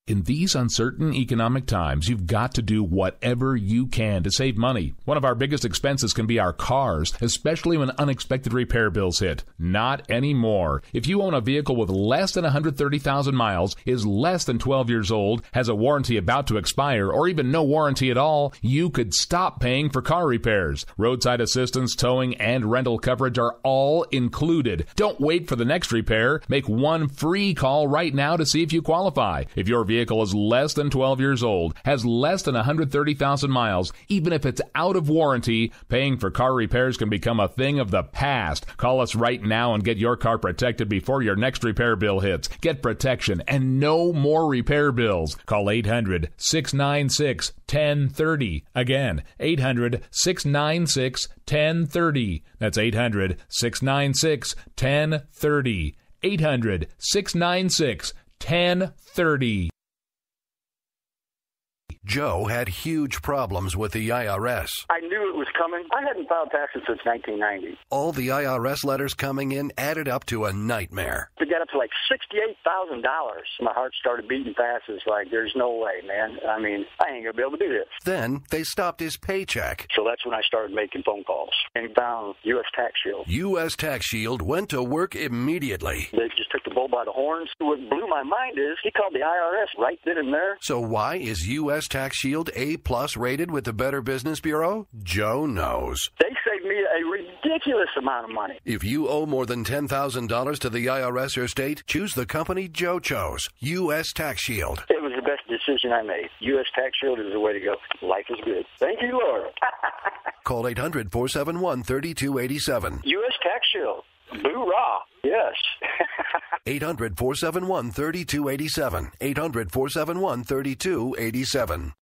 In these uncertain economic times, you've got to do whatever you can to save money. One of our biggest expenses can be our cars, especially when unexpected repair bills hit. Not anymore. If you own a vehicle with less than 130,000 miles, is less than 12 years old, has a warranty about to expire, or even no warranty at all, you could stop paying for car repairs. Roadside assistance, towing, and rental coverage are all included. Don't wait for the next repair. Make one free call right now to see if you qualify. If your vehicle is less than 12 years old, has less than 130,000 miles, even if it's out of warranty, paying for car repairs can become a thing of the past. Call us right now and get your car protected before your next repair bill hits. Get protection and no more repair bills. Call 800-696-1030. Again, 800-696-1030. That's 800-696-1030. 800-696-1030. Joe had huge problems with the IRS. I knew it was coming. I hadn't filed taxes since 1990. All the IRS letters coming in added up to a nightmare. To get up to like $68,000, my heart started beating fast. It's like, there's no way, man. I mean, I ain't going to be able to do this. Then they stopped his paycheck. So that's when I started making phone calls and found U.S. Tax Shield. U.S. Tax Shield went to work immediately. They just took the bull by the horns. What blew my mind is he called the IRS right then and there. So why is U.S. Tax Shield A+ rated with the Better Business Bureau? Joe knows. They saved me a ridiculous amount of money. If you owe more than $10,000 to the IRS or state, choose the company Joe chose, U.S. Tax Shield. It was the best decision I made. U.S. Tax Shield is the way to go. Life is good. Thank you, Lord. Call 800-471-3287. U.S. Tax Shield. Boo-rah. Yes. 800-471-3287. 800-471-3287.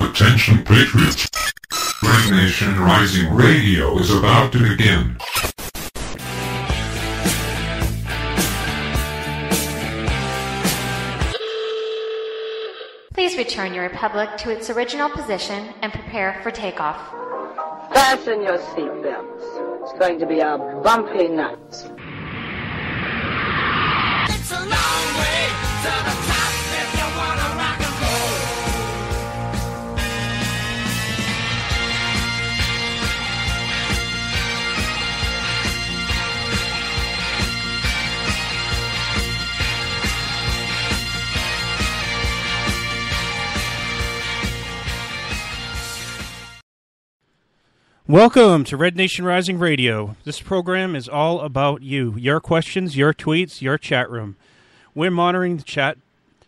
Attention Patriots! Red Nation Rising Radio is about to begin. Please return your Republic to its original position and prepare for takeoff. Fasten your seatbelts. It's going to be a bumpy night. It's a long way to the top if you want to rock and roll. Welcome to Red Nation Rising Radio. This program is all about you, your questions, your tweets, your chat room. We're monitoring the chat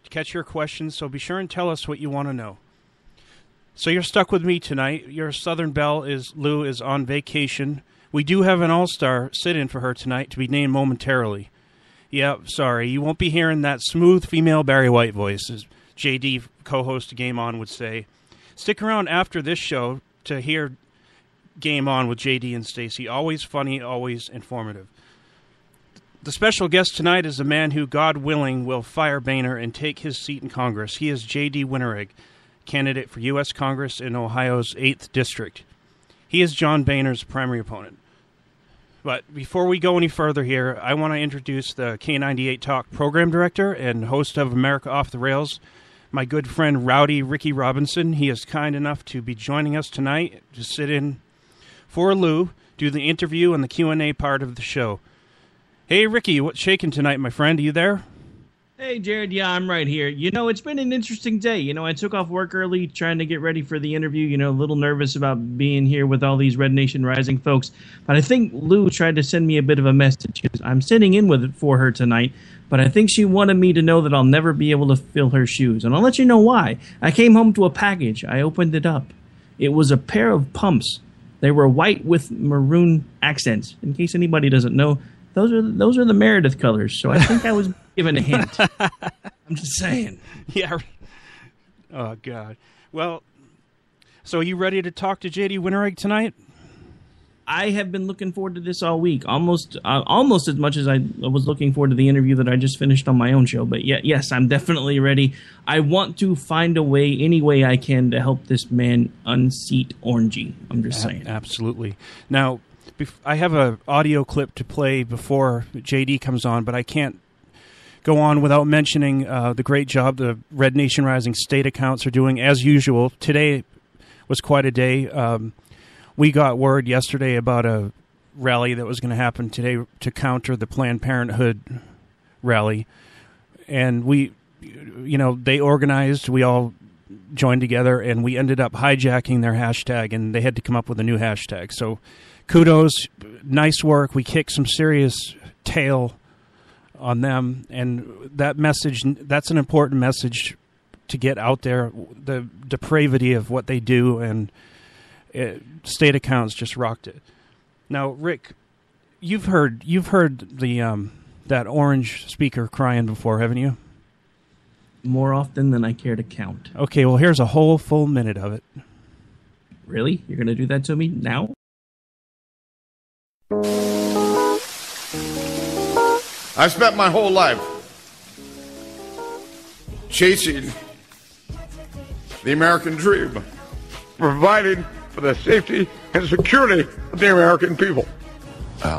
to catch your questions, so be sure and tell us what you want to know. So you're stuck with me tonight. Your Southern Belle Lou is on vacation. We do have an all-star sit-in for her tonight to be named momentarily. Yeah, sorry, you won't be hearing that smooth female Barry White voice, as JD, co-host of Game On, would say. Stick around after this show to hear Game On with JD and Stacy. Always funny, always informative. The special guest tonight is a man who, God willing, will fire Boehner and take his seat in Congress. He is J.D. Winteregg, candidate for U.S. Congress in Ohio's 8th District. He is John Boehner's primary opponent. But before we go any further here, I want to introduce the K98 Talk program director and host of America Off the Rails, my good friend Rowdy Ricky Robinson. He is kind enough to be joining us tonight to sit in for Lou, do the interview and the Q&A part of the show. Hey, Ricky, what's shaking tonight, my friend? Are you there? Hey, Jared. Yeah, I'm right here. You know, it's been an interesting day. You know, I took off work early trying to get ready for the interview. You know, a little nervous about being here with all these Red Nation Rising folks. But I think Lou tried to send me a bit of a message. I'm sitting in with it for her tonight, but I think she wanted me to know that I'll never be able to fill her shoes. And I'll let you know why. I came home to a package. I opened it up. It was a pair of pumps. They were white with maroon accents. In case anybody doesn't know, those are the Meredith colors. So I think I was given a hint. I'm just saying. Yeah. Oh, God. Well, so are you ready to talk to J.D. Winteregg tonight? I have been looking forward to this all week, almost as much as I was looking forward to the interview that I just finished on my own show. But yes, I'm definitely ready. I want to find a way, any way I can, to help this man unseat Orangey. I'm just saying. Absolutely. Now, I have an audio clip to play before JD comes on, but I can't go on without mentioning the great job the Red Nation Rising state accounts are doing, as usual. Today was quite a day. We got word yesterday about a rally that was going to happen today to counter the Planned Parenthood rally. And they organized, we all joined together, and we ended up hijacking their hashtag, and they had to come up with a new hashtag. So kudos, nice work. We kicked some serious tail on them, and that's an important message to get out there, the depravity of what they do, and state accounts just rocked it. Now, Rick, you've heard the that orange speaker crying before, haven't you? More often than I care to count. Okay, well, here's a whole full minute of it. Really? You're going to do that to me now? I spent my whole life chasing the American dream, providing for the safety and security of the American people.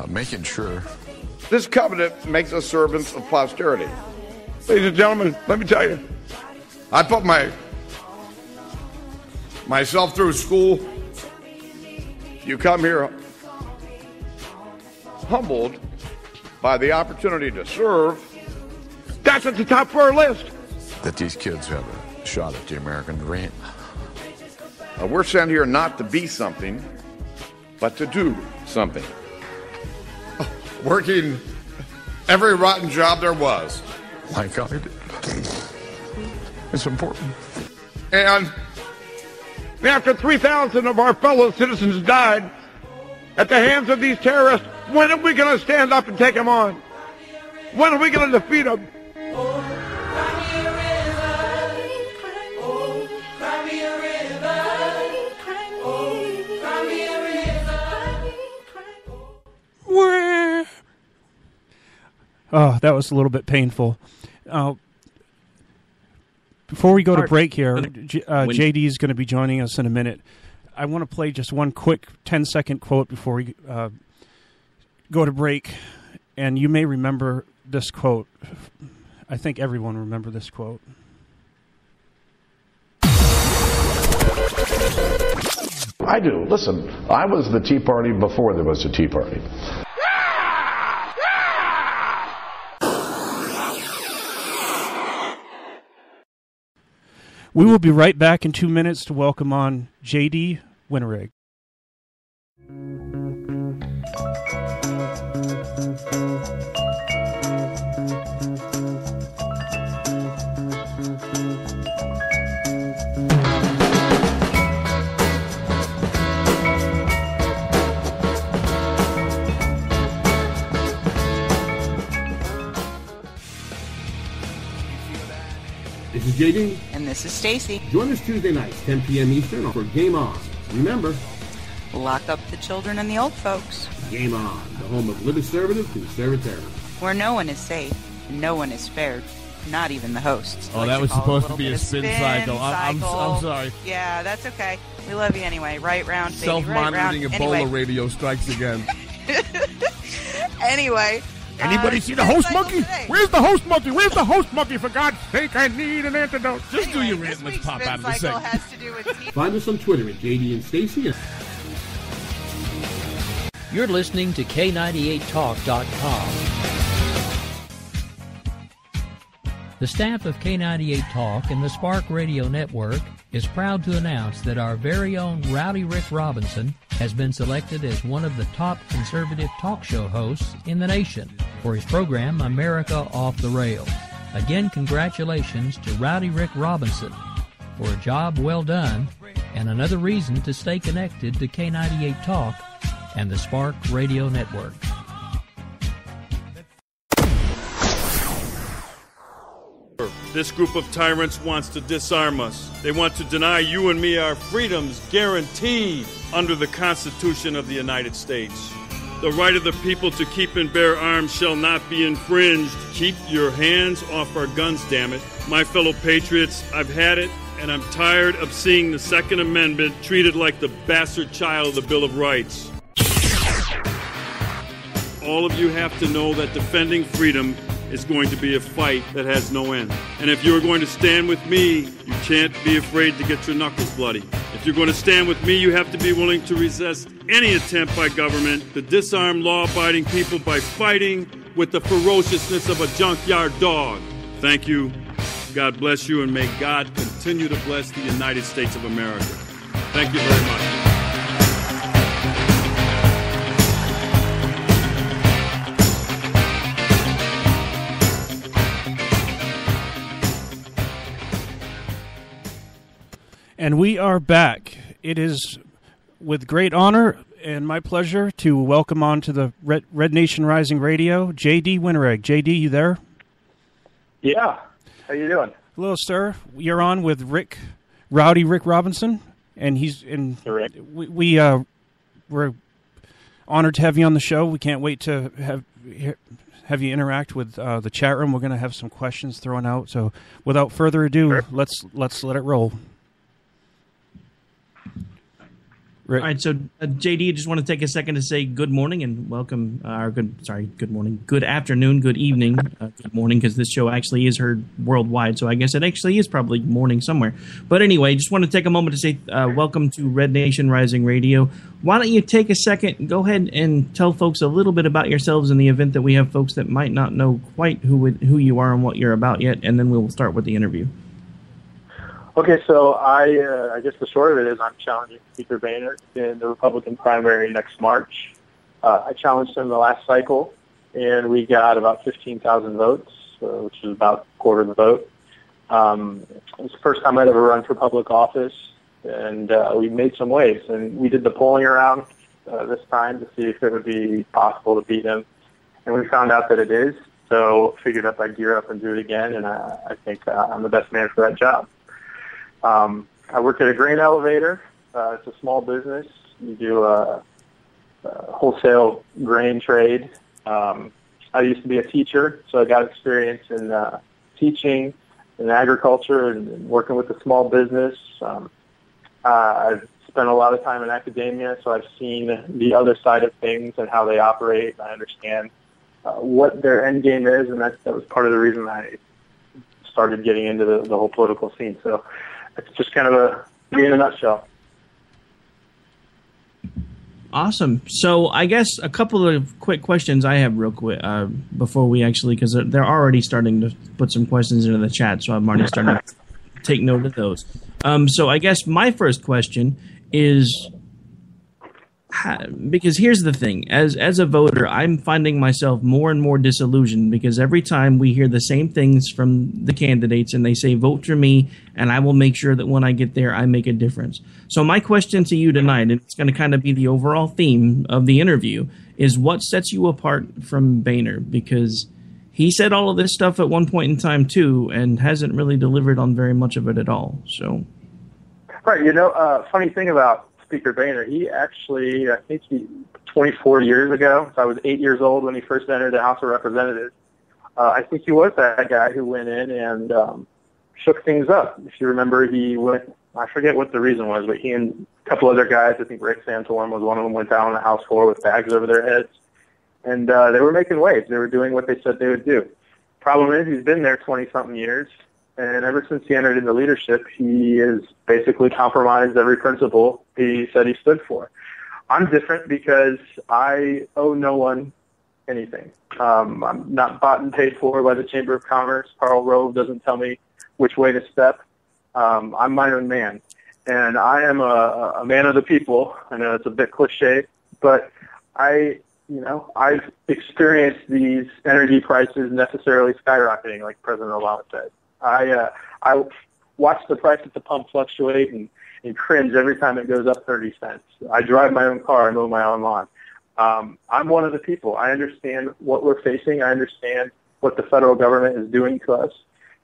Making sure. This covenant makes us servants of posterity. Ladies and gentlemen, let me tell you, I put myself through school. You come here humbled by the opportunity to serve. That's at the top of our list. That these kids have a shot at the American dream. We're sent here not to be something, but to do something. Working every rotten job there was. My God, it's important. And after 3,000 of our fellow citizens died at the hands of these terrorists, when are we going to stand up and take them on? When are we going to defeat them? Oh, that was a little bit painful. Before we go to break here, JD is going to be joining us in a minute. I want to play just one quick 10-second quote before we go to break. And you may remember this quote. I think everyone remember this quote. I do. Listen, I was the Tea Party before there was a Tea Party. We will be right back in 2 minutes to welcome on JD Winteregg. This is JD. And this is Stacy. Join us Tuesday nights, 10 p.m. Eastern, for Game On. Remember, lock up the children and the old folks. Game On, the home of liberty conservative, where no one is safe and no one is spared, not even the hosts. Oh, that was supposed to be a spin cycle. I'm sorry. Yeah, that's okay. We love you anyway. Right round, baby. Self-monitoring right Ebola anyway. radio strikes again. Anyway. Anybody see the host monkey? Where's the host monkey? Where's the host monkey? For God's sake, I need an antidote. Just do your rant. Let's pop out of the segment. Find us on Twitter at JD and Stacy. You're listening to K98Talk.com. The staff of K98 Talk and the Spark Radio Network is proud to announce that our very own Rowdy Rick Robinson has been selected as one of the top conservative talk show hosts in the nation for his program America Off the Rails. Again, congratulations to Rowdy Rick Robinson for a job well done and another reason to stay connected to K98 Talk and the Spark Radio Network. This group of tyrants wants to disarm us. They want to deny you and me our freedoms guaranteed under the Constitution of the United States. The right of the people to keep and bear arms shall not be infringed. Keep your hands off our guns, damn it. My fellow patriots, I've had it, and I'm tired of seeing the Second Amendment treated like the bastard child of the Bill of Rights. All of you have to know that defending freedom is going to be a fight that has no end. And if you're going to stand with me, you can't be afraid to get your knuckles bloody. If you're going to stand with me, you have to be willing to resist any attempt by government to disarm law-abiding people by fighting with the ferociousness of a junkyard dog. Thank you. God bless you, and may God continue to bless the United States of America. Thank you very much. And we are back. It is with great honor and my pleasure to welcome on to the Red Nation Rising Radio, J.D. Winteregg. J.D., you there? Yeah. How you doing? Hello, sir. You're on with Rowdy Rick Robinson, and he's in. We're honored to have you on the show. We can't wait to have you interact with the chat room. We're going to have some questions thrown out. So, without further ado, let's let it roll. All right, so JD, just want to take a second to say good morning and welcome. Good morning, good afternoon, good evening, good morning, because this show actually is heard worldwide. So I guess it actually is probably morning somewhere. But anyway, just want to take a moment to say welcome to Red Nation Rising Radio. Why don't you take a second, go ahead and tell folks a little bit about yourselves in the event that we have folks that might not know quite who you are and what you're about yet, and then we'll start with the interview. Okay, so I guess the short of it is I'm challenging Speaker Boehner in the Republican primary next March. I challenged him the last cycle, and we got about 15,000 votes, which is about a quarter of the vote. It was the first time I'd ever run for public office, and we made some waves. And we did the polling around this time to see if it would be possible to beat him, and we found out that it is. So figured if I gear up and do it again, and I think I'm the best man for that job. I work at a grain elevator. It's a small business. We do a wholesale grain trade. I used to be a teacher, so I got experience in teaching in agriculture and working with a small business. I've spent a lot of time in academia, so I've seen the other side of things and how they operate. I understand what their end game is, and that was part of the reason I started getting into the whole political scene. So it's just kind of me in a nutshell. Awesome. So I guess a couple of quick questions I have real quick before we actually, because they're already starting to put some questions into the chat, so I'm already starting to take note of those. So I guess my first question is, because here's the thing, as a voter, I'm finding myself more and more disillusioned because every time we hear the same things from the candidates and they say, vote for me, and I will make sure that when I get there, I make a difference. So my question to you tonight, and it's going to kind of be the overall theme of the interview, is what sets you apart from Boehner? Because he said all of this stuff at one point in time, too, and hasn't really delivered on very much of it at all. So, right, funny thing about Speaker Boehner, he actually, I think 24 years ago, so I was 8 years old when he first entered the House of Representatives, I think he was that guy who went in and shook things up. If you remember, he went, I forget what the reason was, but he and a couple other guys, I think Rick Santorum was one of them, went down on the House floor with bags over their heads, and they were making waves. They were doing what they said they would do. Problem is, he's been there 20-something years, and ever since he entered into leadership, he has basically compromised every principle he said he stood for. I'm different because I owe no one anything. I'm not bought and paid for by the Chamber of Commerce. Karl Rove doesn't tell me which way to step. I'm my own man, and I am a man of the people. I know it's a bit cliche, but I've experienced these energy prices necessarily skyrocketing, like President Obama said. I watch the price at the pump fluctuate and cringe every time it goes up 30 cents. I drive my own car and mow my own lawn. I'm one of the people. I understand what we're facing. I understand what the federal government is doing to us.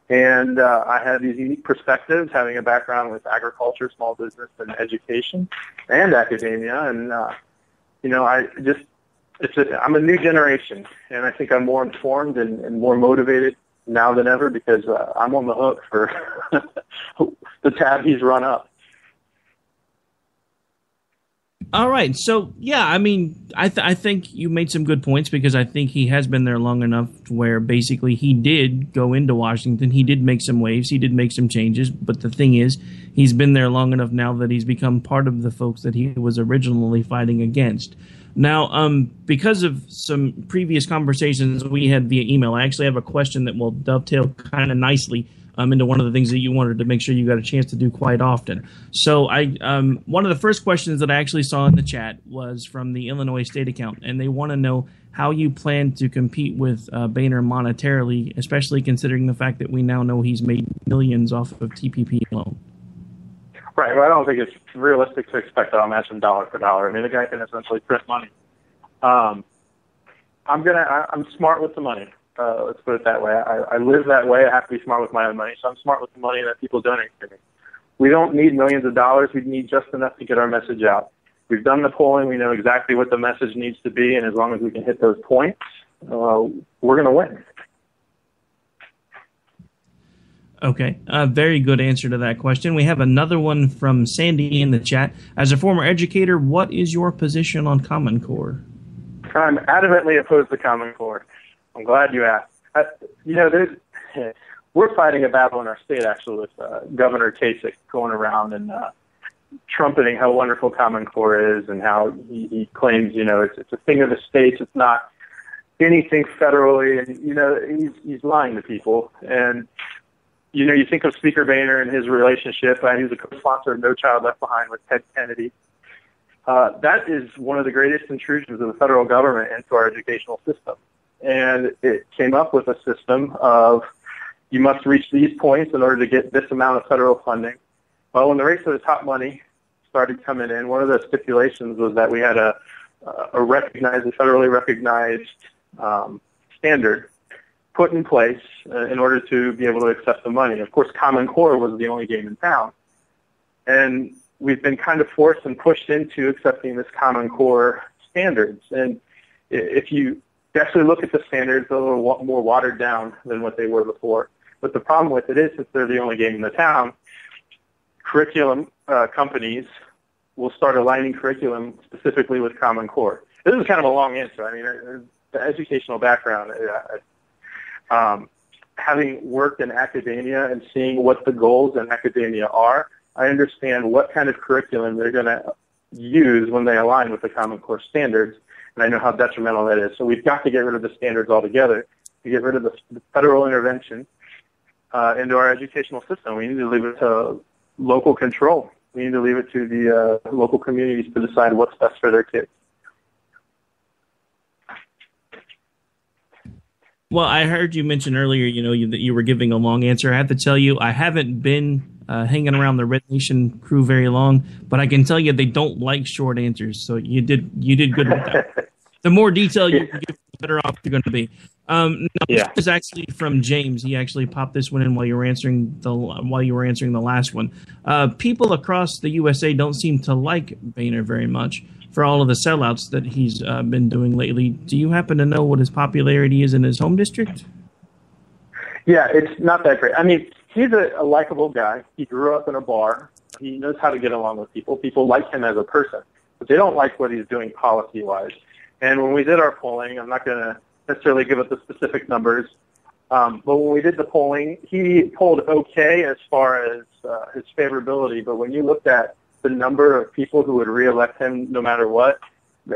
And I have these unique perspectives, having a background with agriculture, small business, and education, and academia. And, I'm a new generation, and I think I'm more informed and more motivated now than ever because I'm on the hook for the tab he's run up. All right. So, yeah, I mean, I think you made some good points because I think he has been there long enough to where basically he did go into Washington. He did make some waves. He did make some changes. But the thing is, he's been there long enough now that he's become part of the folks that he was originally fighting against. Now, because of some previous conversations we had via email, I actually have a question that will dovetail kind of nicely into one of the things that you wanted to make sure you got a chance to do quite often. So one of the first questions that I actually saw in the chat was from the Illinois State account, and they want to know how you plan to compete with Boehner monetarily, especially considering the fact that we now know he's made millions off of TPP alone. Right. Well, I don't think it's realistic to expect that I'll match him dollar for dollar. I mean, the guy can essentially print money. I'm smart with the money. Let's put it that way. I live that way. I have to be smart with my own money, so I'm smart with the money that people donate to me. We don't need millions of dollars. We need just enough to get our message out. We've done the polling. We know exactly what the message needs to be, and as long as we can hit those points, we're going to win. Okay, very good answer to that question. We have another one from Sandy in the chat. As a former educator, what is your position on Common Core? I'm adamantly opposed to Common Core. I'm glad you asked. We're fighting a battle in our state, actually, with Governor Kasich going around and trumpeting how wonderful Common Core is and how he claims, it's a thing of the states. It's not anything federally. And, he's lying to people. And, you think of Speaker Boehner and his relationship. He was a co-sponsor of No Child Left Behind with Ted Kennedy. That is one of the greatest intrusions of the federal government into our educational system. And it came up with a system of you must reach these points in order to get this amount of federal funding. Well, when the race to the top money started coming in, one of the stipulations was that we had a federally recognized standard put in place in order to be able to accept the money. Of course, Common Core was the only game in town. And we've been kind of forced and pushed into accepting this Common Core standards. And if you actually look at the standards, they're a little more watered down than what they were before. But the problem with it is, since they're the only game in the town, curriculum companies will start aligning curriculum specifically with Common Core. This is kind of a long answer. I mean, the educational background, having worked in academia and seeing what the goals in academia are, I understand what kind of curriculum they're going to use when they align with the Common Core standards, and I know how detrimental that is. So we've got to get rid of the standards altogether to get rid of the federal intervention into our educational system. We need to leave it to local control. We need to leave it to the local communities to decide what's best for their kids. Well, I heard you mention earlier, that you were giving a long answer. I have to tell you, I haven't been hanging around the Red Nation crew very long, but I can tell you they don't like short answers. So you did good with that. The more detail you can give, the better off you're going to be. This is actually from James. He actually popped this one in while you were answering the last one. People across the USA don't seem to like Boehner very much for all of the sellouts that he's been doing lately. Do you happen to know what his popularity is in his home district? Yeah, it's not that great. I mean, he's a likable guy. He grew up in a bar. He knows how to get along with people. People like him as a person, but they don't like what he's doing policy-wise. And when we did our polling, I'm not going to necessarily give it the specific numbers, but when we did the polling, he polled okay as far as his favorability. But when you looked at the number of people who would reelect him no matter what,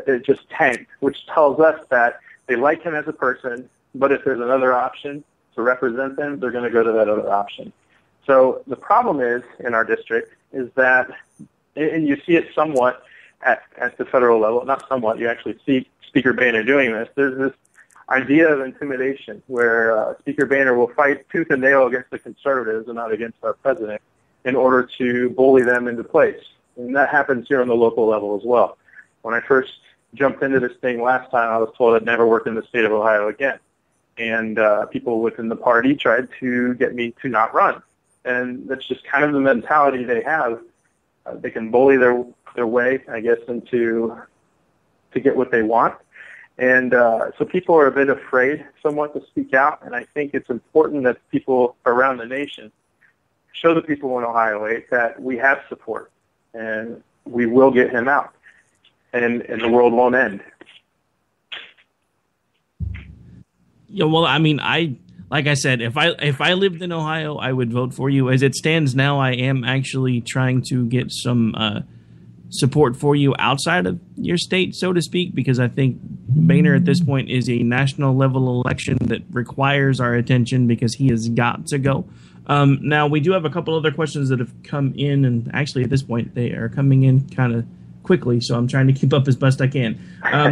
it just tanked, which tells us that they like him as a person, but if there's another option to represent them, they're going to go to that other option. So the problem is in our district is that, and you see it somewhat at the federal level, not somewhat, you actually see Speaker Boehner doing this. There's this idea of intimidation where Speaker Boehner will fight tooth and nail against the conservatives and not against our president in order to bully them into place. And that happens here on the local level as well. When I first jumped into this thing last time, I was told I'd never work in the state of Ohio again. and people within the party tried to get me to not run. And that's just kind of the mentality they have. They can bully their way, I guess, to get what they want. And so people are a bit afraid somewhat to speak out, and I think it's important that people around the nation show the people in Ohio 8 that we have support, and we will get him out, and the world won't end. Yeah, well, I mean, like I said, if I lived in Ohio, I would vote for you. As it stands now, I am actually trying to get some support for you outside of your state, so to speak, because I think Boehner at this point is a national level election that requires our attention because he has got to go. Now, we do have a couple other questions that have come in, and actually at this point they are coming in kind of quickly, so I'm trying to keep up as best I can.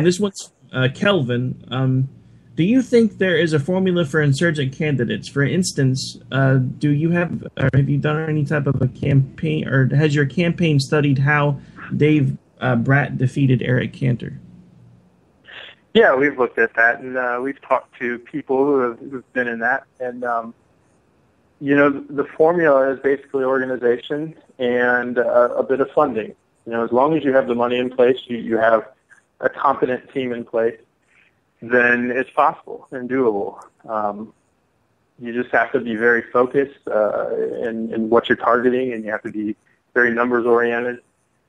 This one's Kelvin. Do you think there is a formula for insurgent candidates? For instance, do you have, or have you done any type of a campaign, or has your campaign studied how Dave Bratt defeated Eric Cantor? Yeah, we've looked at that, and we've talked to people who've been in that. And, the formula is basically organization and a bit of funding. As long as you have the money in place, you have a competent team in place, then it's possible and doable. You just have to be very focused in what you're targeting, and you have to be very numbers-oriented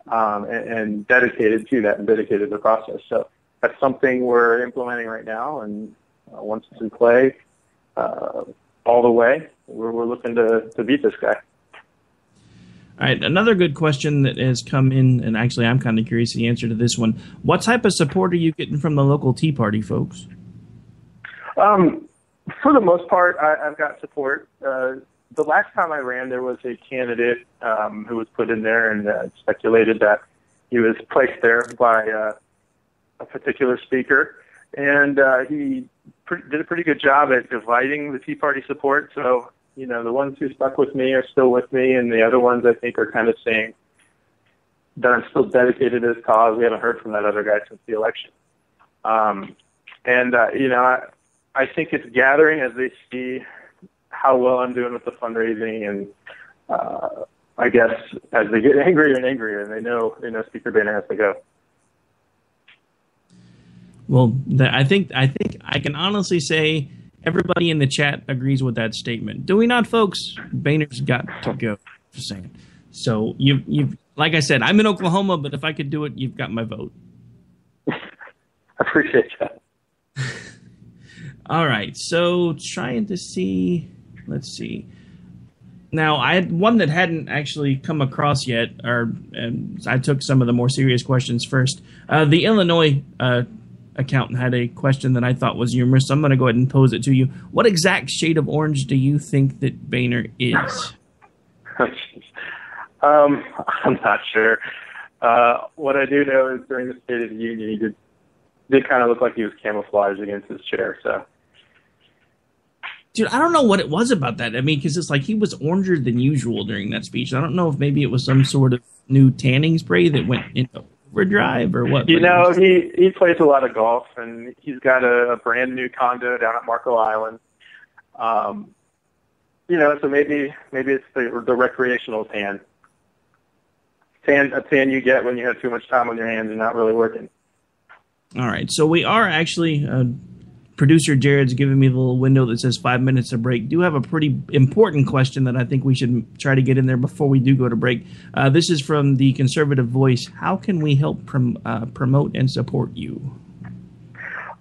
and dedicated to that and dedicated to the process. So that's something we're implementing right now, and once it's in play all the way, we're looking to beat this guy. All right, another good question that has come in, and actually I'm kind of curious the answer to this one. What type of support are you getting from the local Tea Party folks? For the most part, I've got support. The last time I ran, there was a candidate who was put in there, and speculated that he was placed there by a particular speaker, and he did a pretty good job at dividing the Tea Party support. So, the ones who stuck with me are still with me, and the other ones I think are kind of saying that I'm still dedicated to this cause. We haven't heard from that other guy since the election. I think it's gathering as they see how well I'm doing with the fundraising, and I guess as they get angrier and angrier, and they know Speaker Boehner has to go. Well, I think I can honestly say everybody in the chat agrees with that statement. Do we not, folks? Boehner's got to go. Just saying. So you've like I said, I'm in Oklahoma, but if I could do it, you've got my vote. I appreciate that. All right, so trying to see. Let's see. Now, I had one that hadn't actually come across yet, and I took some of the more serious questions first. The Illinois accountant had a question that I thought was humorous, so I'm going to go ahead and pose it to you. What exact shade of orange do you think that Boehner is? I'm not sure. What I do know is during the State of the Union, he did kind of look like he was camouflaged against his chair, so... Dude, I don't know what it was about that. I mean, because it's like he was oranger than usual during that speech. I don't know if maybe it was some sort of new tanning spray that went into overdrive or what. He plays a lot of golf, and he's got a brand new condo down at Marco Island. So maybe it's the recreational tan. A tan you get when you have too much time on your hands and not really working. All right, so we are actually... Producer Jared's giving me the little window that says 5 minutes to break. Do have a pretty important question that I think we should try to get in there before we do go to break. This is from the Conservative Voice. How can we help promote and support you?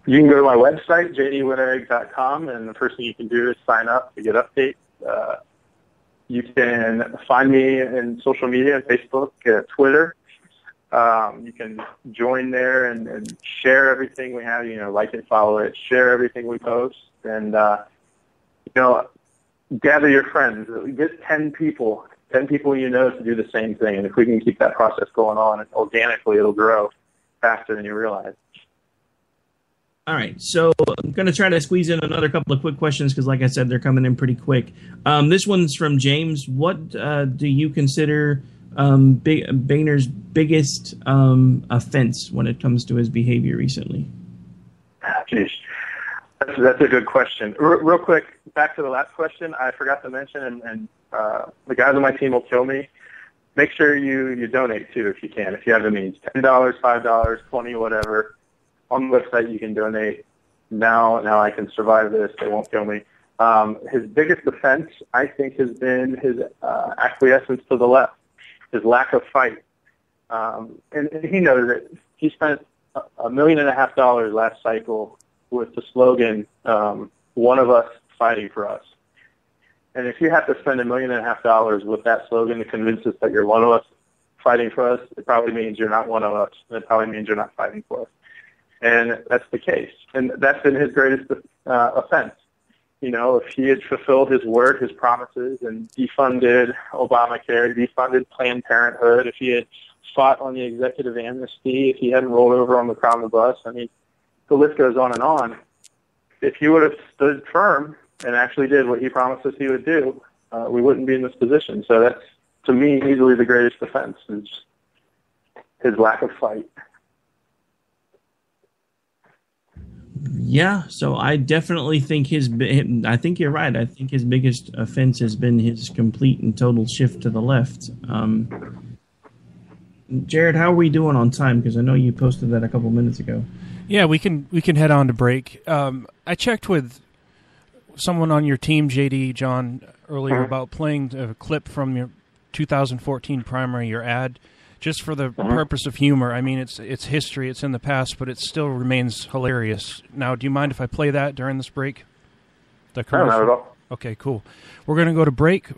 You can go to my website, jdwinteregg.com, and the first thing you can do is sign up to get updates. You can find me in social media, Facebook, Twitter. You can join there and share everything we have, like and follow it, share everything we post, and, gather your friends. Get 10 people to do the same thing. And if we can keep that process going on, organically, it'll grow faster than you realize. All right, so I'm going to try to squeeze in another couple of quick questions because, like I said, they're coming in pretty quick. This one's from James. What do you consider Boehner's biggest offense when it comes to his behavior recently? Geez. That's a good question. Real quick, back to the last question, I forgot to mention, and the guys on my team will kill me. Make sure you donate, too, if you can, if you have the means. $10, $5, $20, whatever. On the website, you can donate. Now I can survive this. They won't kill me. His biggest offense, I think, has been his acquiescence to the left, his lack of fight. And he knows it. He spent $1.5 million last cycle with the slogan, one of us fighting for us. And if you have to spend $1.5 million with that slogan to convince us that you're one of us fighting for us, it probably means you're not one of us. It probably means you're not fighting for us. And that's the case. And that's been his greatest offense. You know, if he had fulfilled his word, his promises, and defunded Obamacare, defunded Planned Parenthood, if he had fought on the executive amnesty, if he hadn't rolled over on the crown of the bus, I mean, the list goes on and on. If he would have stood firm and actually did what he promised us he would do, we wouldn't be in this position. So that's, to me, easily the greatest offense, is his lack of fight. Yeah, so I definitely think I think you're right. I think his biggest offense has been his complete and total shift to the left. Jared, how are we doing on time? Because I know you posted that a couple minutes ago. Yeah, we can head on to break. I checked with someone on your team, JD, John, earlier about playing a clip from your 2014 primary, your ad, just for the purpose of humor. I mean, it's history, it's in the past, but it still remains hilarious. Now, do you mind if I play that during this break? No, not at all. Okay, cool. We're going to go to break,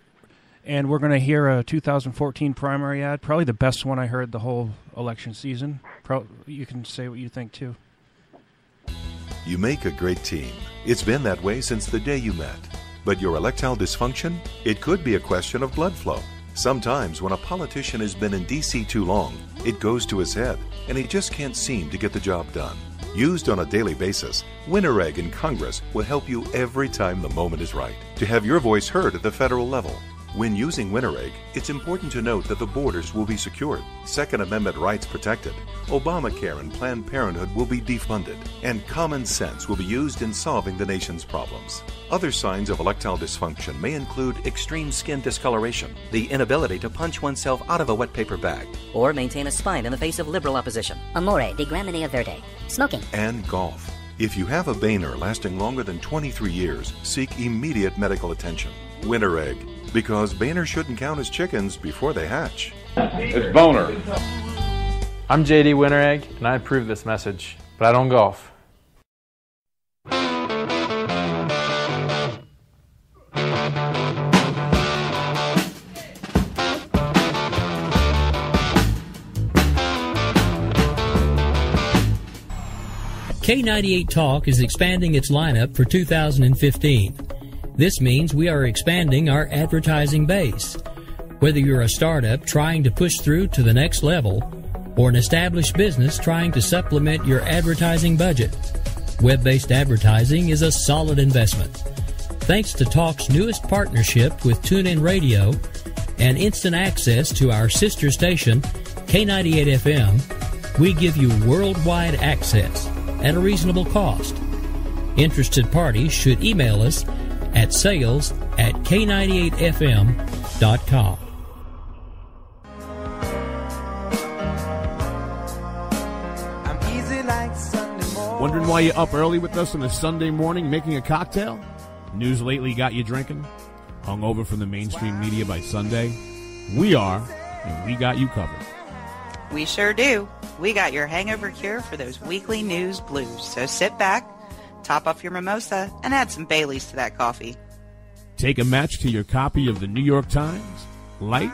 and we're going to hear a 2014 primary ad, probably the best one I heard the whole election season. You can say what you think, too. You make a great team. It's been that way since the day you met. But your erectile dysfunction? It could be a question of blood flow. Sometimes when a politician has been in D.C. too long, it goes to his head, and he just can't seem to get the job done. Used on a daily basis, Winteregg in Congress will help you every time the moment is right to have your voice heard at the federal level. When using Winteregg, it's important to note that the borders will be secured, Second Amendment rights protected, Obamacare and Planned Parenthood will be defunded, and common sense will be used in solving the nation's problems. Other signs of erectile dysfunction may include extreme skin discoloration, the inability to punch oneself out of a wet paper bag, or maintain a spine in the face of liberal opposition. Amore di gramine verde. Smoking. And golf. If you have a Boehner lasting longer than 23 years, seek immediate medical attention. Winteregg. Because Boehner shouldn't count as chickens before they hatch. It's Boner. I'm JD Winteregg, and I approve this message, but I don't golf. K98 Talk is expanding its lineup for 2015. This means we are expanding our advertising base. Whether you're a startup trying to push through to the next level, or an established business trying to supplement your advertising budget, web-based advertising is a solid investment. Thanks to Talk's newest partnership with TuneIn Radio and instant access to our sister station, K98 FM, we give you worldwide access at a reasonable cost. Interested parties should email us at sales@k98fm.com. Wondering why you're up early with us on a Sunday morning making a cocktail? News lately got you drinking? Hungover from the mainstream media by Sunday? We are, and we got you covered. We sure do. We got your hangover cure for those weekly news blues. So sit back, top off your mimosa, and add some Baileys to that coffee. Take a match to your copy of the New York Times. Light,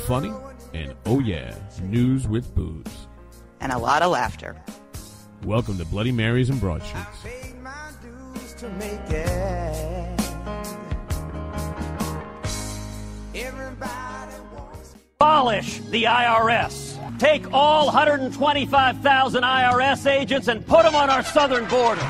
funny, and oh yeah, news with booze. And a lot of laughter. Welcome to Bloody Marys and Broadsheets. Abolish the IRS. Take all 125,000 IRS agents and put them on our southern border.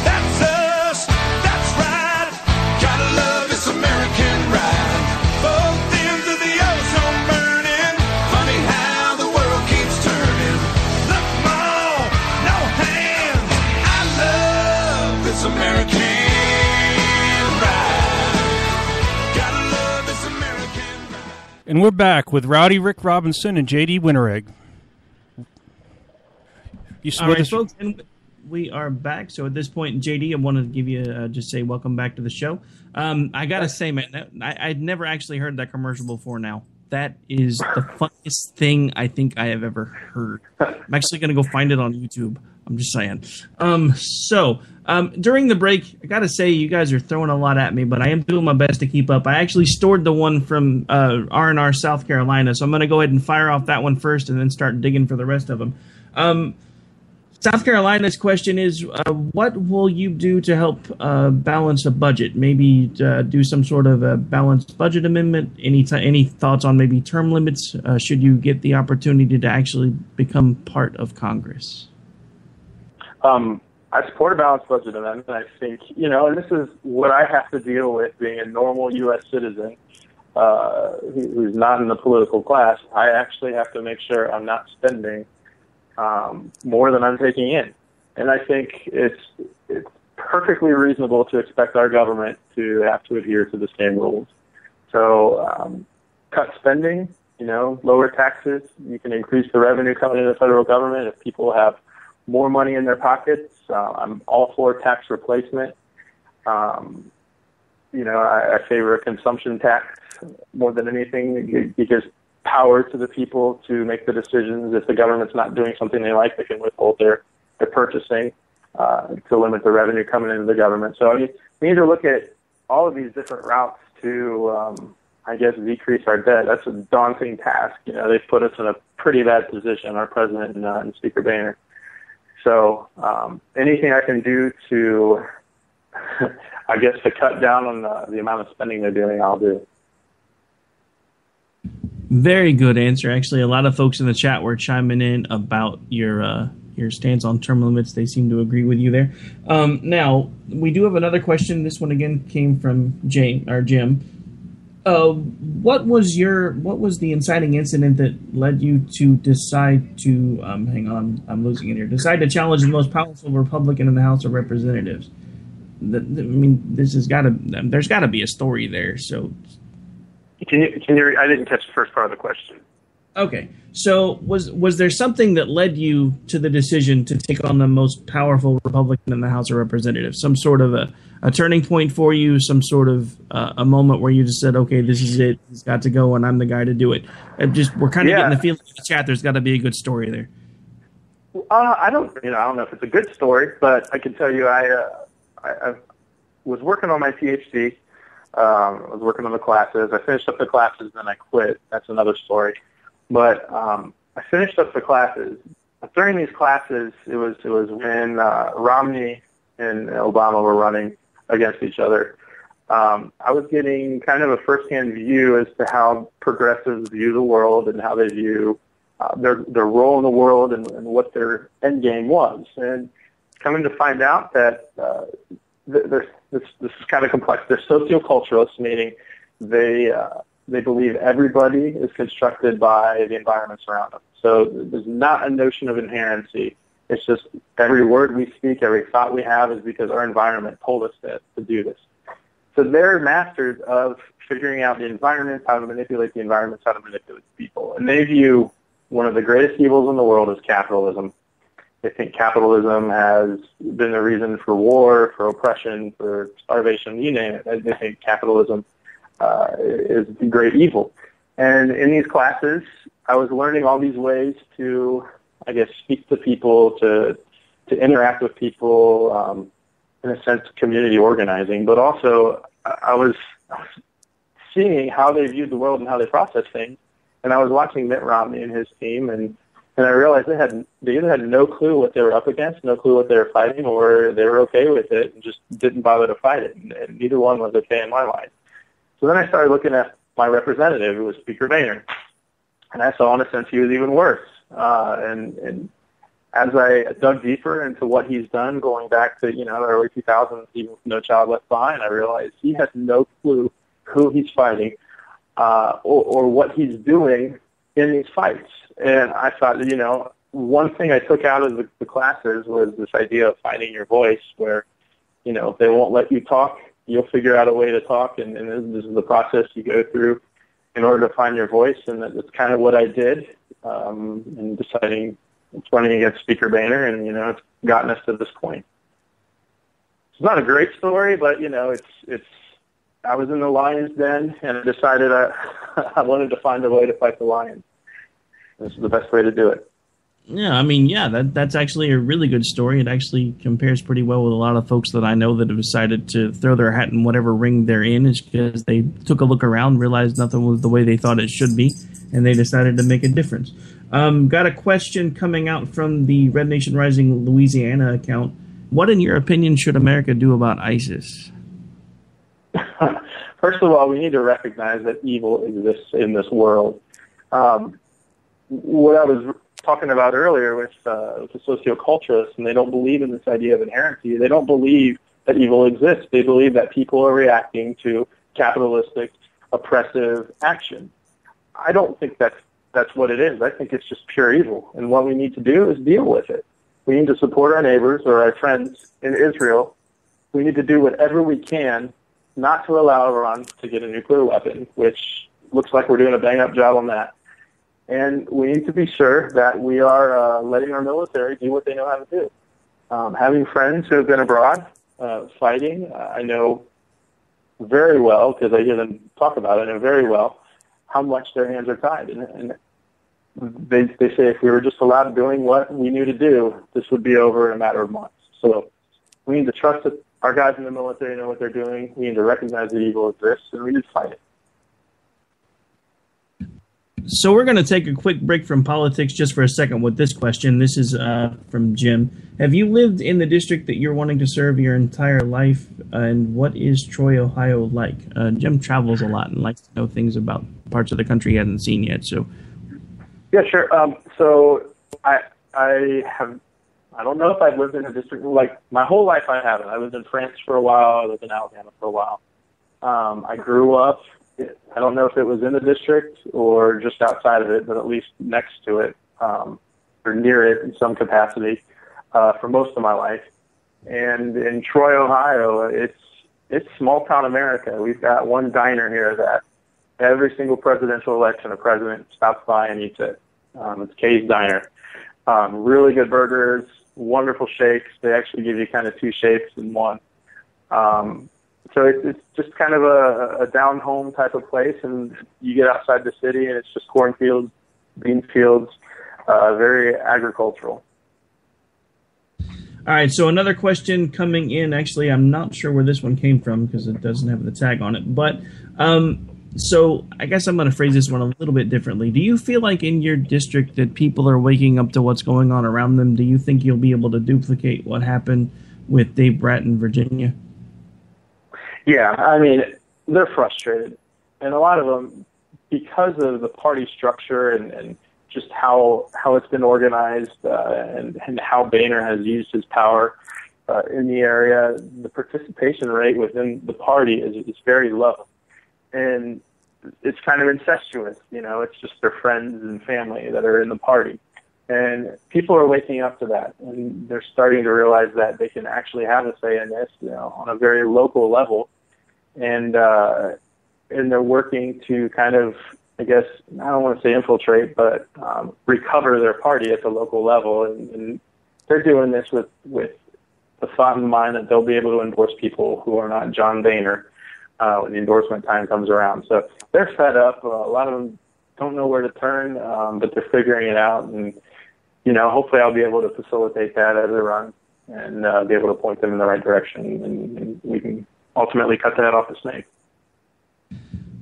That's us. That's right. Gotta love this American ride. Both ends of the ozone burning. Funny how the world keeps turning. Look, Ma, no And we're back with Rowdy Rick Robinson and J.D. Winteregg. All right, folks, and we are back. So at this point, JD, I wanted to give you just say welcome back to the show. I gotta say, man, I'd never actually heard that commercial before. Now that is the funniest thing I think I have ever heard. I'm actually gonna go find it on YouTube. I'm just saying. During the break, I gotta say, you guys are throwing a lot at me, but I am doing my best to keep up. I actually stored the one from R&R South Carolina, so I'm gonna go ahead and fire off that one first, and then start digging for the rest of them. South Carolina's question is, what will you do to help balance a budget? Maybe do some sort of a balanced budget amendment? Any thoughts on maybe term limits? Should you get the opportunity to actually become part of Congress? I support a balanced budget amendment. I think, and this is what I have to deal with being a normal U.S. citizen who's not in the political class. I actually have to make sure I'm not spending more than I'm taking in. And I think it's perfectly reasonable to expect our government to have to adhere to the same rules. So cut spending, lower taxes. You can increase the revenue coming into the federal government if people have more money in their pockets. I'm all for tax replacement. I favor a consumption tax more than anything because power to the people to make the decisions. If the government's not doing something they like, they can withhold their purchasing to limit the revenue coming into the government. So we need to look at all of these different routes to, decrease our debt. That's a daunting task. They've put us in a pretty bad position, our president and Speaker Boehner. So anything I can do to, to cut down on the amount of spending they're doing, I'll do. Very good answer. Actually, a lot of folks in the chat were chiming in about your stance on term limits. They seem to agree with you there. Now, we do have another question. This one again came from Jim. What was the inciting incident that led you to decide to decide to challenge the most powerful Republican in the House of Representatives? There's got to be a story there. So. Can you? I didn't catch the first part of the question. Okay, so was there something that led you to the decision to take on the most powerful Republican in the House of Representatives? Some sort of a turning point for you? Some sort of a moment where you just said, "Okay, this is it. It's got to go, and I'm the guy to do it." We're kind of getting the feeling in the chat. There's got to be a good story there. I don't know if it's a good story, but I can tell you, I was working on my PhD. I was working on the classes. I finished up the classes, then I quit. That's another story. But I finished up the classes. During these classes, it was when Romney and Obama were running against each other. I was getting kind of a firsthand view as to how progressives view the world and how they view their role in the world and what their end game was. And coming to find out that this is kind of complex. They're socioculturalists, meaning they believe everybody is constructed by the environments around them. So there's not a notion of inherency. It's just every word we speak, every thought we have is because our environment told us to do this. So they're masters of figuring out the environment, how to manipulate the environment, how to manipulate people. And they view one of the greatest evils in the world as capitalism. They think capitalism has been the reason for war, for oppression, for starvation, you name it. They think capitalism is the great evil. And in these classes, I was learning all these ways to, speak to people, to interact with people, in a sense, community organizing. But also, I was seeing how they viewed the world and how they processed things. And I was watching Mitt Romney and his team, and I realized they either had no clue what they were up against, no clue what they were fighting, or they were okay with it and just didn't bother to fight it. And neither one was okay in my mind. So then I started looking at my representative, who was Speaker Boehner, and I saw, in a sense, he was even worse. And as I dug deeper into what he's done, going back to the early 2000s, even with No Child Left Behind, I realized he has no clue who he's fighting or what he's doing in these fights. And I thought, one thing I took out of the classes was this idea of finding your voice, where, if they won't let you talk, you'll figure out a way to talk, and this is the process you go through. in order to find your voice, and that's kind of what I did in deciding running against Speaker Boehner, and it's gotten us to this point. It's not a great story, but it's. I was in the lion's den, and I decided I wanted to find a way to fight the lions. This is the best way to do it. Yeah, that's actually a really good story. It actually compares pretty well with a lot of folks that I know that have decided to throw their hat in whatever ring they're in, is because they took a look around, realized nothing was the way they thought it should be, and they decided to make a difference. Got a question coming out from the Red Nation Rising Louisiana account. What, in your opinion, should America do about ISIS? First of all, we need to recognize that evil exists in this world. What I was talking about earlier with the socioculturists, and they don't believe in this idea of inherency. They don't believe that evil exists. They believe that people are reacting to capitalistic, oppressive action. I don't think that's what it is. I think it's just pure evil. And what we need to do is deal with it. We need to support our neighbors or our friends in Israel. We need to do whatever we can not to allow Iran to get a nuclear weapon, which looks like we're doing a bang-up job on that. And we need to be sure that we are letting our military do what they know how to do. Having friends who have been abroad fighting, I know very well, because I hear them talk about it, I know very well how much their hands are tied. And they say if we were just allowed doing what we knew to do, this would be over in a matter of months. So we need to trust that our guys in the military know what they're doing. We need to recognize that evil exists, and we need to fight it. So we're going to take a quick break from politics just for a second with this question. This is from Jim. Have you lived in the district that you're wanting to serve your entire life? And what is Troy, Ohio like? Jim travels a lot and likes to know things about parts of the country he hasn't seen yet. So, yeah, sure. So I don't know if I've lived in a district, like my whole life I haven't. I lived in France for a while. I lived in Alabama for a while. I grew up, I don't know if it was in the district or just outside of it, but at least next to it, or near it in some capacity, for most of my life. And in Troy, Ohio, it's small town America. We've got one diner here that every single presidential election, a president stops by and eats it. It's Kay's Diner. Really good burgers, wonderful shakes. They actually give you kind of two shakes in one. So it's just kind of a down home type of place, and you get outside the city and it's just cornfields, bean fields, very agricultural. All right, so another question coming in. Actually, I'm not sure where this one came from because it doesn't have the tag on it. But so I guess I'm going to phrase this one a little bit differently. Do you feel like in your district that people are waking up to what's going on around them? Do you think you'll be able to duplicate what happened with Dave Bratt in Virginia? Yeah, I mean, they're frustrated. And a lot of them, because of the party structure and just how it's been organized and how Boehner has used his power in the area, the participation rate within the party is very low. And it's kind of incestuous, it's just their friends and family that are in the party. And people are waking up to that, and they're starting to realize that they can actually have a say in this, on a very local level. And they're working to kind of, I guess, I don't want to say infiltrate, but recover their party at the local level. And they're doing this with the thought in mind that they'll be able to endorse people who are not John Boehner when the endorsement time comes around. So they're fed up. A lot of them don't know where to turn, but they're figuring it out. And, hopefully I'll be able to facilitate that as a run and be able to point them in the right direction, and we can ultimately cut the head off the snake.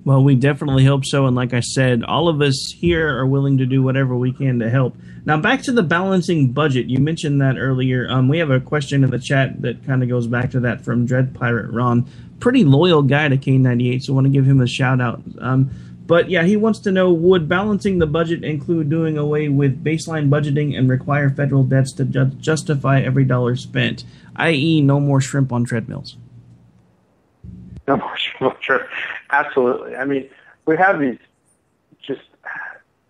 Well, we definitely hope so. And like I said, all of us here are willing to do whatever we can to help. Now, back to the balancing budget. You mentioned that earlier. We have a question in the chat that kind of goes back to that from Dread Pirate Ron. Pretty loyal guy to K98, so I want to give him a shout out. But yeah, he wants to know, would balancing the budget include doing away with baseline budgeting and require federal debts to justify every dollar spent, i.e. no more shrimp on treadmills? No more shrimp. Absolutely. I mean, we have these just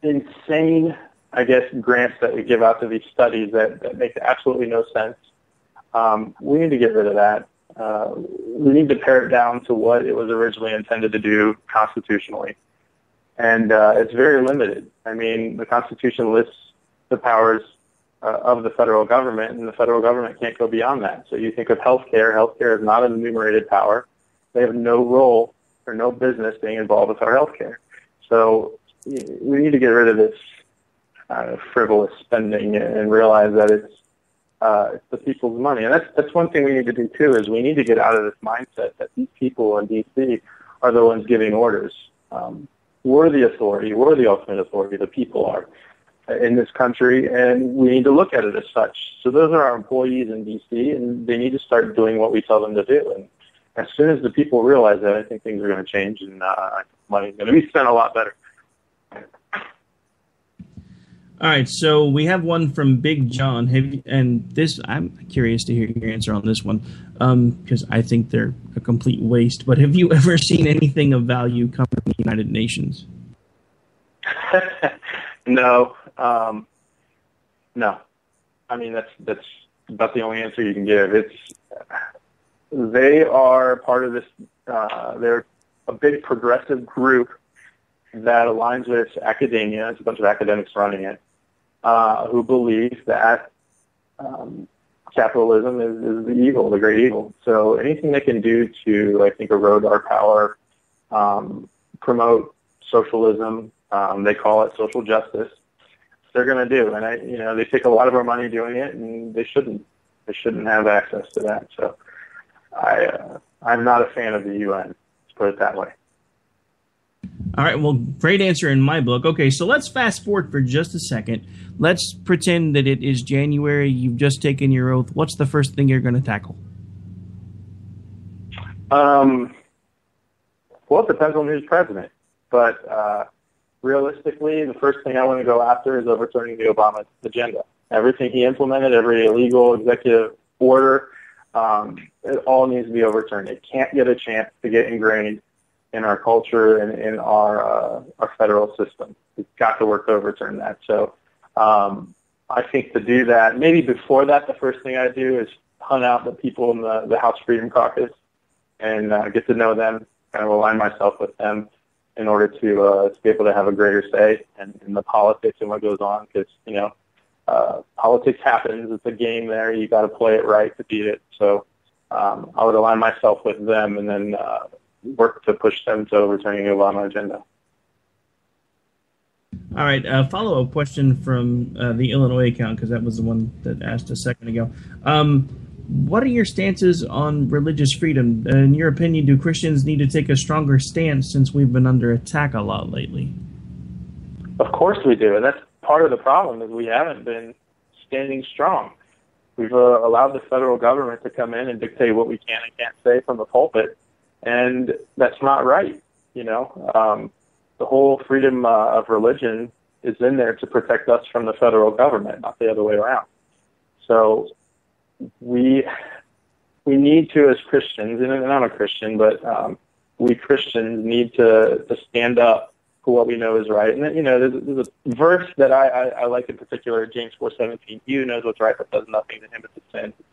insane, I guess, grants that we give out to these studies that make absolutely no sense. We need to get rid of that. We need to pare it down to what it was originally intended to do constitutionally. And it's very limited. I mean, the Constitution lists the powers of the federal government, and the federal government can't go beyond that. So you think of healthcare. Healthcare is not an enumerated power. They have no role or no business being involved with our healthcare. So we need to get rid of this frivolous spending and realize that it's the people's money. And that's one thing we need to do, too, is we need to get out of this mindset that these people in D.C. are the ones giving orders. We're the authority. We're the ultimate authority. The people are in this country, and we need to look at it as such. So those are our employees in D.C., and they need to start doing what we tell them to do. And as soon as the people realize that, I think things are going to change, and money's going to be spent a lot better. All right, so we have one from Big John, and this I'm curious to hear your answer on this one, because I think they're a complete waste. But have you ever seen anything of value come from the United Nations? No. No. I mean, that's about the only answer you can give. They are part of this. They're a big progressive group that aligns with academia. It's a bunch of academics running it, who believe that capitalism is the evil, the great evil. So anything they can do to, I think, erode our power, promote socialism, they call it social justice, they're going to do. And they take a lot of our money doing it, and they shouldn't. They shouldn't have access to that. So I'm not a fan of the UN. Let's put it that way. All right, well, great answer in my book. Okay, so let's fast forward for just a second. Let's pretend that it is January. You've just taken your oath. What's the first thing you're going to tackle? Well, it depends on who's president. But realistically, the first thing I want to go after is overturning the Obama agenda. Everything he implemented, every illegal executive order, it all needs to be overturned. It can't get a chance to get ingrained in our culture and in our federal system. We've got to work to overturn that. So I think to do that, maybe before that, the first thing I do is hunt out the people in the House Freedom Caucus and get to know them, kind of align myself with them in order to be able to have a greater say in the politics and what goes on. Because, politics happens. It's a game there. You got to play it right to beat it. So I would align myself with them and then work to push them to overturning the Obama agenda. All right, follow-up question from the Illinois account, because that was the one that asked a second ago. What are your stances on religious freedom? In your opinion, do Christians need to take a stronger stance since we've been under attack a lot lately? Of course we do, and that's part of the problem is we haven't been standing strong. We've allowed the federal government to come in and dictate what we can and can't say from the pulpit, and that's not right. The whole freedom of religion is in there to protect us from the federal government, not the other way around. So we need to, as Christians, and I'm a Christian, but we Christians need to stand up for what we know is right. And there's a verse that I like in particular, James 4:17. He who knows what's right but does nothing, to him it's a sin. I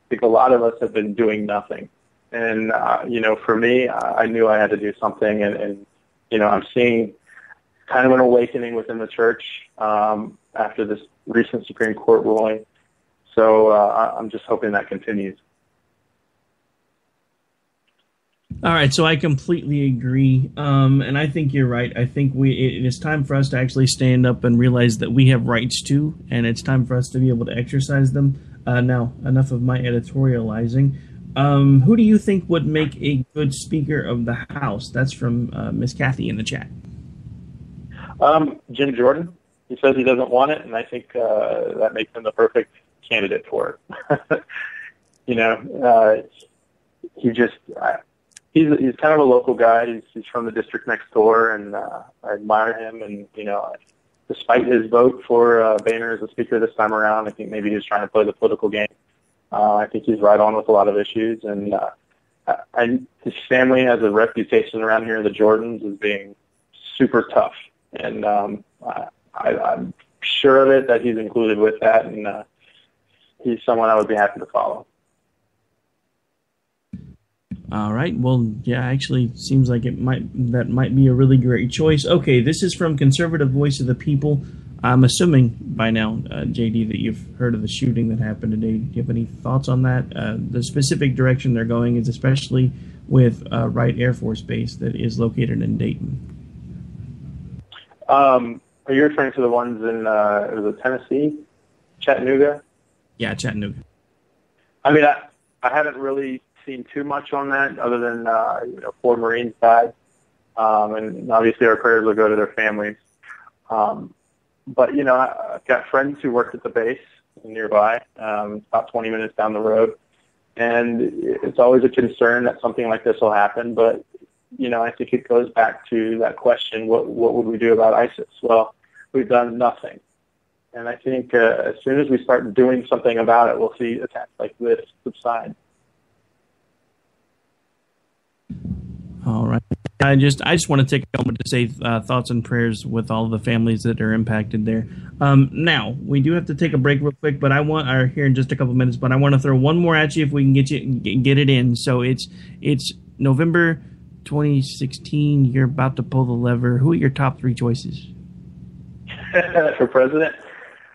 think a lot of us have been doing nothing. And, for me, I knew I had to do something. And I'm seeing kind of an awakening within the church after this recent Supreme Court ruling. So I'm just hoping that continues. All right, so I completely agree, and I think you're right. I think it is time for us to actually stand up and realize that we have rights too, and it's time for us to be able to exercise them. Now, enough of my editorializing. Who do you think would make a good Speaker of the House? That's from Miss Kathy in the chat. Jim Jordan. He says he doesn't want it, and I think that makes him the perfect candidate for it. He's kind of a local guy. He's from the district next door, and I admire him. And despite his vote for Boehner as a speaker this time around, I think maybe he's trying to play the political game. I think he's right on with a lot of issues, and his family has a reputation around here, the Jordans, as being super tough. And I'm sure of it that he's included with that, and he's someone I would be happy to follow. All right. Well, yeah, actually, seems like that might be a really great choice. Okay, this is from Conservative Voice of the People. I'm assuming by now, JD, that you've heard of the shooting that happened today. Do you have any thoughts on that? The specific direction they're going is especially with Wright Air Force Base that is located in Dayton. Are you referring to the ones in was it Tennessee, Chattanooga? Yeah, Chattanooga. I mean, I haven't really seen too much on that, other than 4 Marines died, and obviously our prayers will go to their families. But I've got friends who worked at the base nearby, about 20 minutes down the road, and it's always a concern that something like this will happen. But I think it goes back to that question: what would we do about ISIS? Well, we've done nothing, and I think as soon as we start doing something about it, we'll see attacks like this subside. All right. I just want to take a moment to say thoughts and prayers with all the families that are impacted there. Now, we do have to take a break real quick, but I want here in just a couple of minutes, but I want to throw one more at you if we can get it in. So it's November 2016. You're about to pull the lever. Who are your top 3 choices? For president?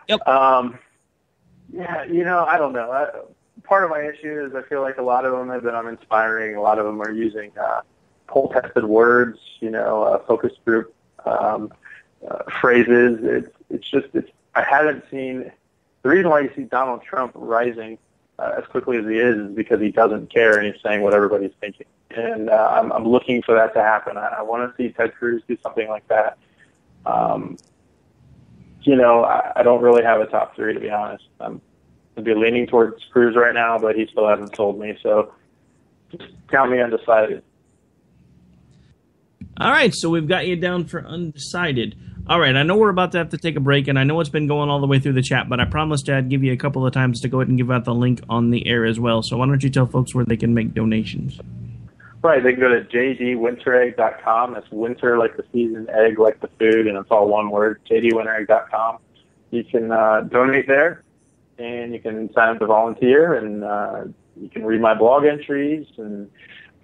Yep. I don't know. Part of my issue is I feel like a lot of them have been uninspiring. A lot of them are using poll-tested words, focus group phrases. I haven't seen. The reason why you see Donald Trump rising as quickly as he is because he doesn't care and he's saying what everybody's thinking. And I'm looking for that to happen. I want to see Ted Cruz do something like that. I don't really have a top 3, to be honest. I'd be leaning towards Cruz right now, but he still hasn't told me. So just count me undecided. All right, so we've got you down for undecided. All right, I know we're about to have to take a break, and I know it's been going all the way through the chat, but I promised I'd give you a couple of times to go ahead and give out the link on the air as well. So why don't you tell folks where they can make donations? Right, they can go to jdwinteregg.com. That's winter like the season, egg like the food, and it's all one word, jdwinteregg.com. You can donate there, and you can sign up to volunteer, and you can read my blog entries, and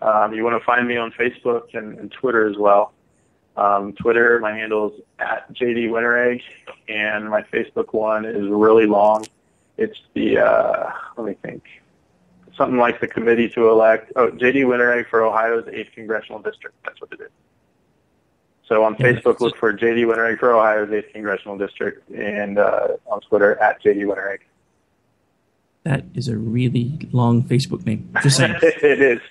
you want to find me on Facebook and Twitter as well. Twitter, my handle is @JDWinteregg, and my Facebook one is really long. It's the, let me think, something like the committee to elect, JD Winteregg for Ohio's 8th Congressional District. That's what it is. So on Facebook, look for JD Winteregg for Ohio's 8th Congressional District, and on Twitter, @JDWinteregg. That is a really long Facebook name. Just saying. It is.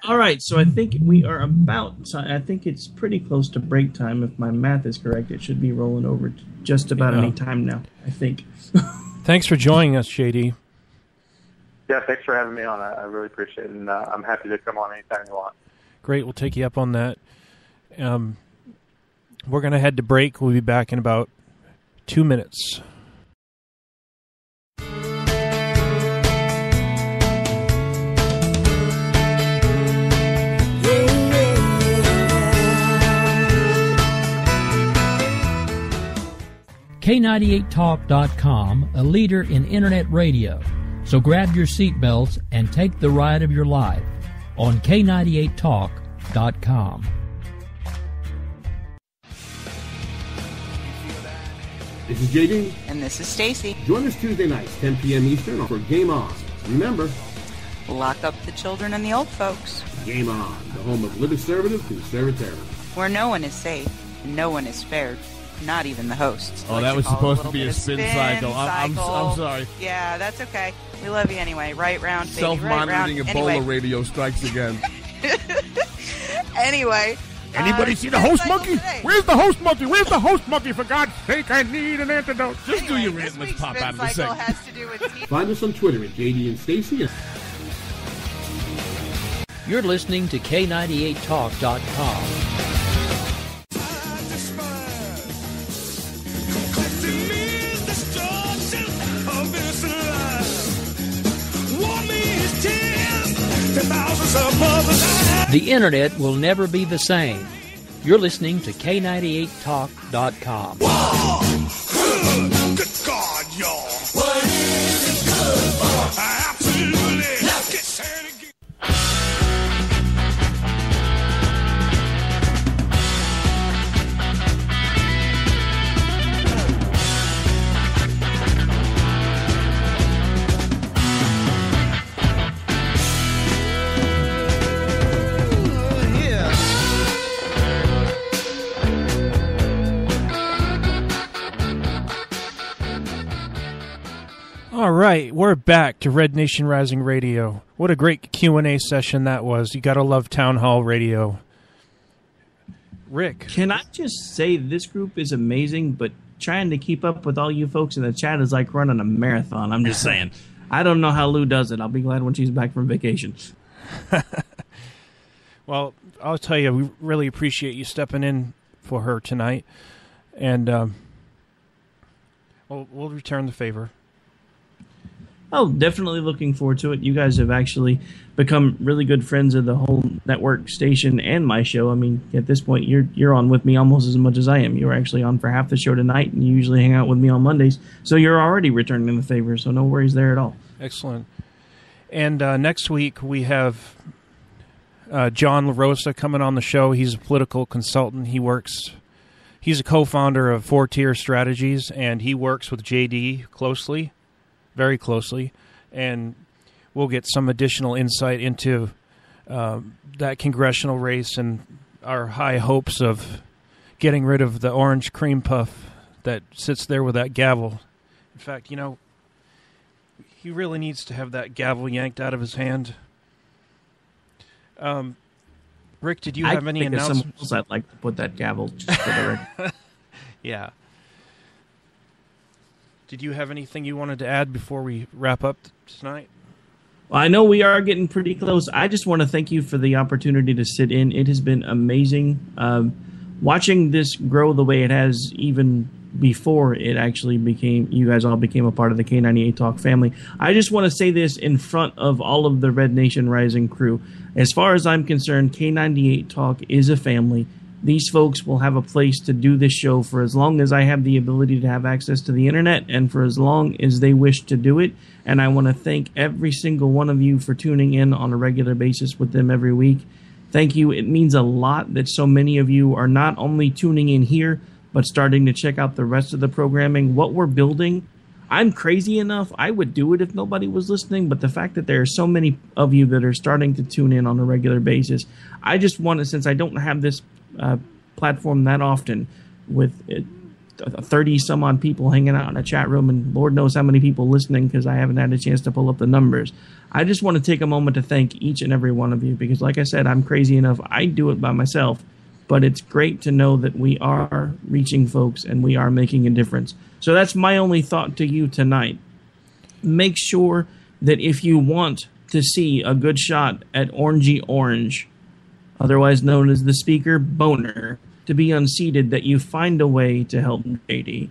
All right, so I think I think it's pretty close to break time. If my math is correct, it should be rolling over to just about any time now, I think. Thanks for joining us, JD. Yeah, thanks for having me on. I really appreciate it, and I'm happy to come on anytime you want. Great, we'll take you up on that. We're going to head to break. We'll be back in about 2 minutes. K98Talk.com, a leader in Internet radio. So grab your seatbelts and take the ride of your life on K98Talk.com. This is JD. And this is Stacy. Join us Tuesday nights, 10 p.m. Eastern, for Game On. Remember, lock up the children and the old folks. Game On, the home of conservative conservatism. Where no one is safe and no one is spared. Not even the hosts. Oh, that was supposed to be a spin cycle. I'm sorry. Yeah, that's okay. We love you anyway. Right round, baby. Self-monitoring right Ebola radio strikes again. Anyway. Anybody see the host monkey? Where's the host monkey? Where's the host monkey? For God's sake, I need an antidote. Just do your rant. Let's pop out of the segment. Find us on Twitter at JD and Stacy. You're listening to K98Talk.com. The internet will never be the same. You're listening to K98Talk.com. Whoa! Good God, y'all. What is it good for? Absolutely. All right, we're back to Red Nation Rising Radio. What a great Q&A session that was. You got to love Town Hall Radio. Rick. Can I just say this group is amazing, but trying to keep up with all you folks in the chat is like running a marathon. I'm just saying. I don't know how Lou does it. I'll be glad when she's back from vacation. Well, I'll tell you, we really appreciate you stepping in for her tonight. And we'll return the favor. Oh, definitely looking forward to it. You guys have actually become really good friends of the whole network station and my show. I mean, at this point, you're on with me almost as much as I am. You were actually on for half the show tonight, and you usually hang out with me on Mondays. So you're already returning the favor, so no worries there at all. Excellent. And next week, we have John LaRosa coming on the show. He's a political consultant. He's a co-founder of 4-Tier Strategies, and he works with JD closely. Very closely, and we'll get some additional insight into that congressional race and our high hopes of getting rid of the orange cream puff that sits there with that gavel. In fact, you know, he really needs to have that gavel yanked out of his hand. Rick, did you have any announcements? Else I'd like to put that gavel just for the record. Yeah. Did you have anything you wanted to add before we wrap up tonight? Well, I know we are getting pretty close. I just want to thank you for the opportunity to sit in. It has been amazing watching this grow the way it has, even before it actually became, you guys all became a part of the K98 Talk family. I just want to say this in front of all of the Red Nation Rising crew. As far as I'm concerned, K98 Talk is a family. These folks will have a place to do this show for as long as I have the ability to have access to the internet and for as long as they wish to do it. And I want to thank every single one of you for tuning in on a regular basis with them every week. Thank you. It means a lot that so many of you are not only tuning in here, but starting to check out the rest of the programming. What we're building, I'm crazy enough, I would do it if nobody was listening, but the fact that there are so many of you that are starting to tune in on a regular basis, I just want to, since I don't have this platform that often with 30 some odd people hanging out in a chat room and Lord knows how many people listening because I haven't had a chance to pull up the numbers. I just want to take a moment to thank each and every one of you because like I said, I'm crazy enough. I do it by myself, but it's great to know that we are reaching folks and we are making a difference. So that's my only thought to you tonight. Make sure that if you want to see a good shot at Orangey Orange, otherwise known as the Speaker Boner, to be unseated, that you find a way to help JD.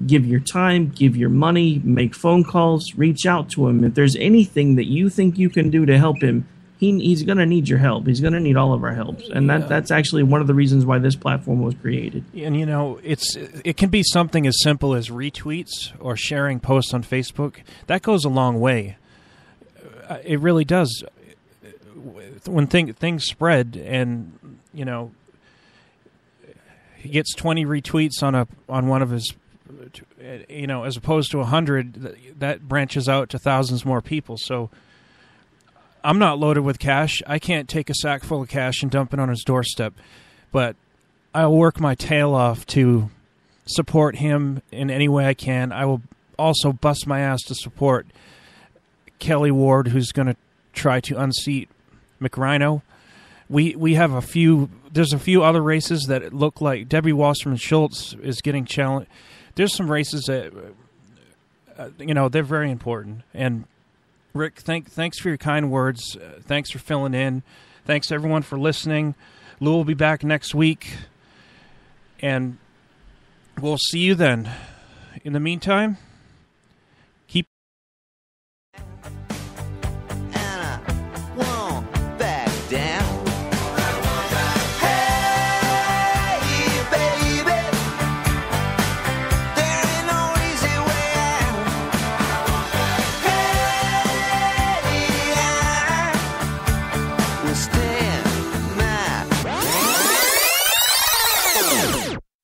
Give your time, give your money, make phone calls, reach out to him. If there's anything that you think you can do to help him, he's going to need your help. He's going to need all of our help. And that's actually one of the reasons why this platform was created. And, you know, it can be something as simple as retweets or sharing posts on Facebook. That goes a long way. It really does. When things spread and, you know, he gets 20 retweets on one of his, you know, as opposed to 100, that branches out to thousands more people. So I'm not loaded with cash. I can't take a sack full of cash and dump it on his doorstep, but I'll work my tail off to support him in any way I can. I will also bust my ass to support Kelly Ward, who's going to try to unseat McRhino. We have there's a few other races that look like Debbie Wasserman Schultz is getting challenged. There's some races that, you know, they're very important. And Rick, thanks for your kind words. Thanks for filling in. Thanks everyone for listening. Lou will be back next week. And we'll see you then. In the meantime,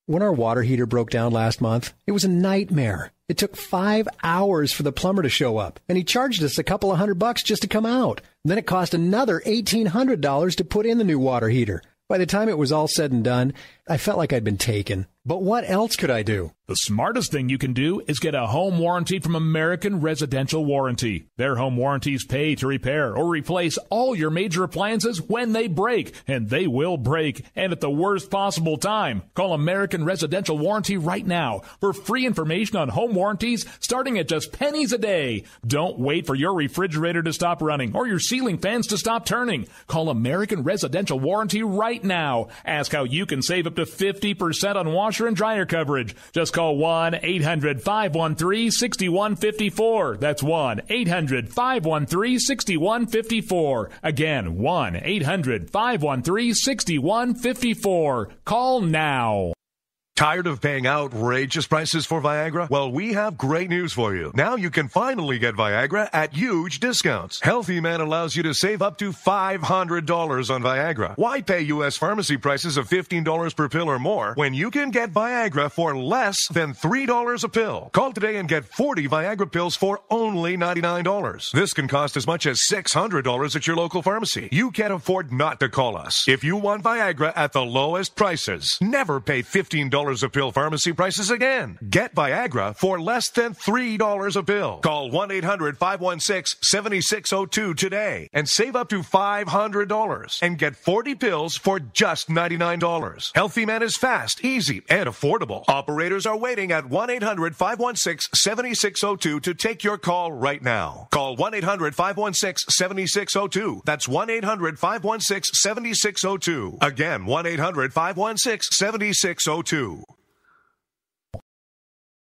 When our water heater broke down last month, it was a nightmare. It took 5 hours for the plumber to show up, and he charged us a couple of $100 just to come out. Then it cost another $1,800 to put in the new water heater. By the time it was all said and done, I felt like I'd been taken. But what else could I do? The smartest thing you can do is get a home warranty from American Residential Warranty. Their home warranties pay to repair or replace all your major appliances when they break, and they will break, and at the worst possible time. Call American Residential Warranty right now for free information on home warranties starting at just pennies a day. Don't wait for your refrigerator to stop running or your ceiling fans to stop turning. Call American Residential Warranty right now. Ask how you can save up to 50% on washer and dryer coverage. Just call 1-800-513-6154. That's 1-800-513-6154. Again, 1-800-513-6154. Call now. Tired of paying outrageous prices for Viagra? Well, we have great news for you. Now you can finally get Viagra at huge discounts. Healthy Man allows you to save up to $500 on Viagra. Why pay U.S. pharmacy prices of $15 per pill or more when you can get Viagra for less than $3 a pill? Call today and get 40 Viagra pills for only $99. This can cost as much as $600 at your local pharmacy. You can't afford not to call us. If you want Viagra at the lowest prices, never pay $15 a pill pharmacy prices again. Get Viagra for less than $3 a pill. Call 1-800-516-7602 today and save up to $500 and get 40 pills for just $99. Healthy Man is fast, easy, and affordable. Operators are waiting at 1-800-516-7602 to take your call right now. Call 1-800-516-7602. That's 1-800-516-7602. Again, 1-800-516-7602.